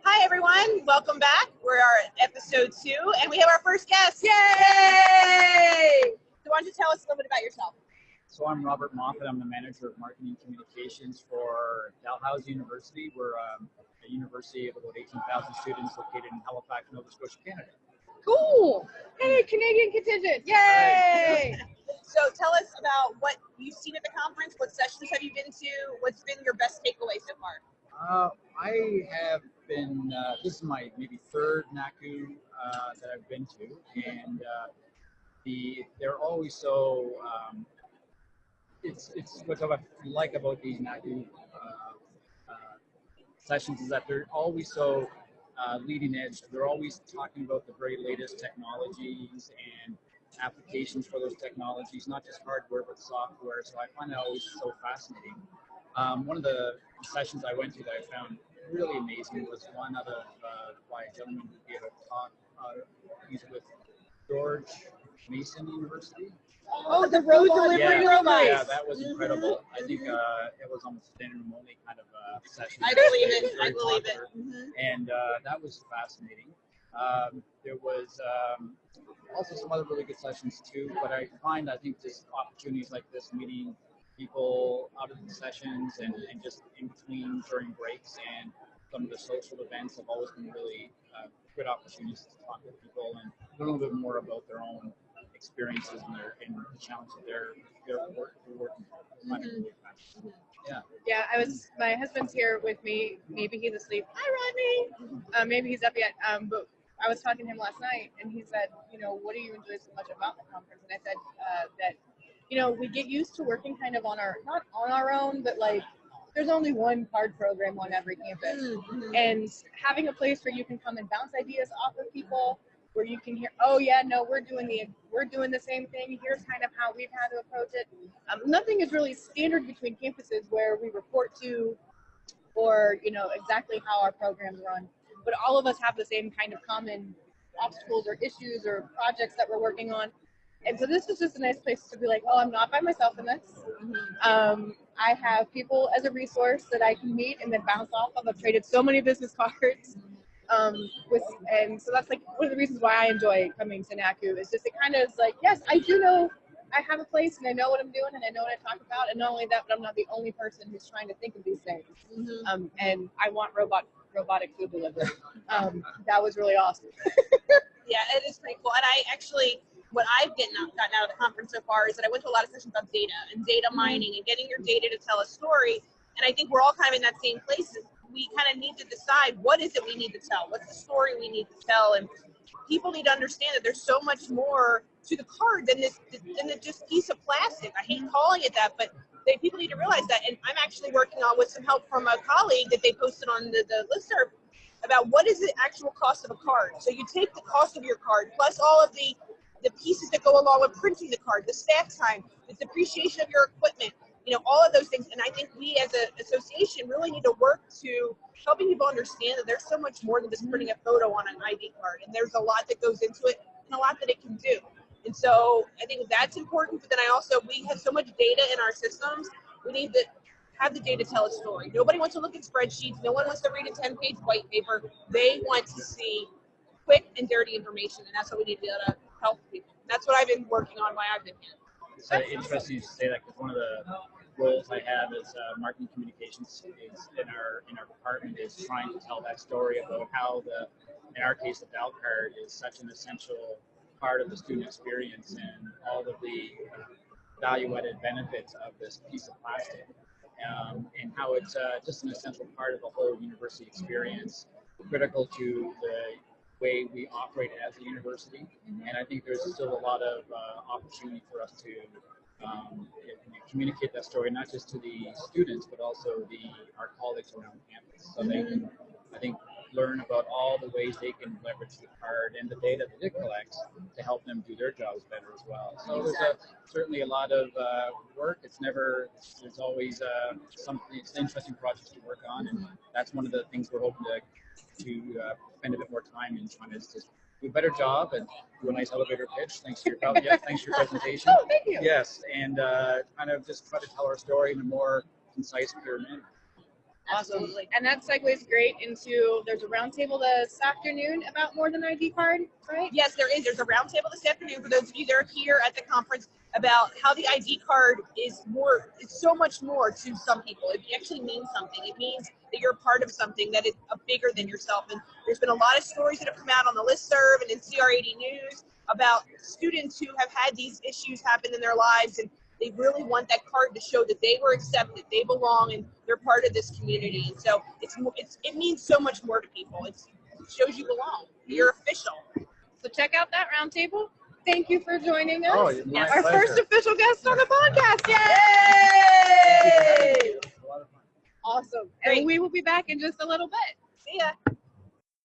Hi, everyone. Welcome back. We're at episode 2, and we have our first guest. Yay! So why don't you tell us a little bit about yourself? So I'm Robert Moffat. I'm the manager of marketing communications for Dalhousie University. We're a university of about 18,000 students located in Halifax, Nova Scotia, Canada. Cool. Hey, Canadian contingent. Yay! So tell us about what you've seen at the conference. What sessions have you been to? What's been your best takeaway so far? I have been, this is my maybe third NACCU that I've been to, and they're always so, it's what I like about these NACCU sessions is that they're always so leading edge. They're always talking about the very latest technologies and applications for those technologies, not just hardware but software. So I find that always so fascinating. One of the sessions I went to that I found really amazing was one out of by a gentleman who gave a talk. He's with George Mason University. Oh, the food delivery robots. Yeah, that was incredible. I think it was almost an only kind of session. I believe it. I believe it. And that was fascinating. There was also some other really good sessions too, but I think just opportunities like this, meeting people out of the sessions and just in between during breaks and some of the social events have always been really good opportunities to talk with people and learn a little bit more about their own experiences and the challenges they're working on. Yeah, my husband's here with me. Maybe he's asleep. Hi, Rodney. Maybe he's up yet. But I was talking to him last night, and he said, what do you enjoy so much about the conference? And I said that, we get used to working kind of not on our own, but like there's only one card program on every campus. And having a place where you can come and bounce ideas off of people, where you can hear, oh yeah, no, we're doing the same thing. Here's kind of how we've had to approach it. Nothing is really standard between campuses where we report to, or exactly how our programs run. But all of us have the same kind of common obstacles or issues or projects that we're working on. And so this is just a nice place to be like, oh, I'm not by myself in this. I have people as a resource that I can meet and then bounce off of. I've traded so many business cards. And so that's like one of the reasons why I enjoy coming to NACCU is just it kind of is like, yes, I do know I have a place and I know what I'm doing and I know what I talk about. And not only that, but I'm not the only person who's trying to think of these things. And I want robotic food delivery. That was really awesome. Yeah, it is pretty cool. And what I've gotten out of the conference so far is that I went to a lot of sessions on data and data mining and getting your data to tell a story. And I think we're all kind of in that same place. We kind of need to decide what is it we need to tell? What's the story we need to tell? And people need to understand that there's so much more to the card than just piece of plastic. I hate calling it that, but people need to realize that. And I'm actually working on with some help from a colleague that they posted on the listserv about what is the actual cost of a card. So you take the cost of your card plus all of the pieces that go along with printing the card, the staff time, the depreciation of your equipment, all of those things. And I think we as an association really need to work to helping people understand that there's so much more than just printing a photo on an ID card. And there's a lot that goes into it and a lot that it can do. And so I think that's important. But then we have so much data in our systems. We need to have the data tell a story. Nobody wants to look at spreadsheets. No one wants to read a 10-page white paper. They want to see quick and dirty information. And that's what we need to be able to help people. That's what I've been working on while I've been here. It's interesting you say that because one of the roles I have as marketing communications is in our department is trying to tell that story about how in our case, the Dal card is such an essential part of the student experience and all of the value-added benefits of this piece of plastic, and how it's just an essential part of the whole university experience, critical to the way we operate as a university. And I think there's still a lot of opportunity for us to communicate that story, not just to the students, but also our colleagues around campus. So they can, I think, learn about all the ways they can leverage the card and the data that it collects to help them do their jobs better as well. So there's certainly a lot of work. There's always something, it's an interesting project to work on. And that's one of the things we're hoping to spend a bit more time in trying to just do a better job and do a nice elevator pitch. Thanks for your presentation. Oh, thank you. Yes, and kind of just try to tell our story in a more concise, clear manner. Absolutely. And that segues great into, there's a roundtable this afternoon about more than ID card, right? Yes, there is. There's a roundtable this afternoon for those of you that are here at the conference about how the ID card is more, it's so much more to some people. It actually means something. It means that you're part of something that is bigger than yourself. And there's been a lot of stories that have come out on the listserv and in CR80 News about students who have had these issues happen in their lives, and they really want that card to show that they were accepted, they belong, and they're part of this community. And so it means so much more to people. It shows you belong. You're official. So check out that roundtable. Thank you for joining us. Oh, my Our pleasure. first official guest on the podcast. Yay! A lot of fun. Awesome. Great. And we will be back in just a little bit. See ya.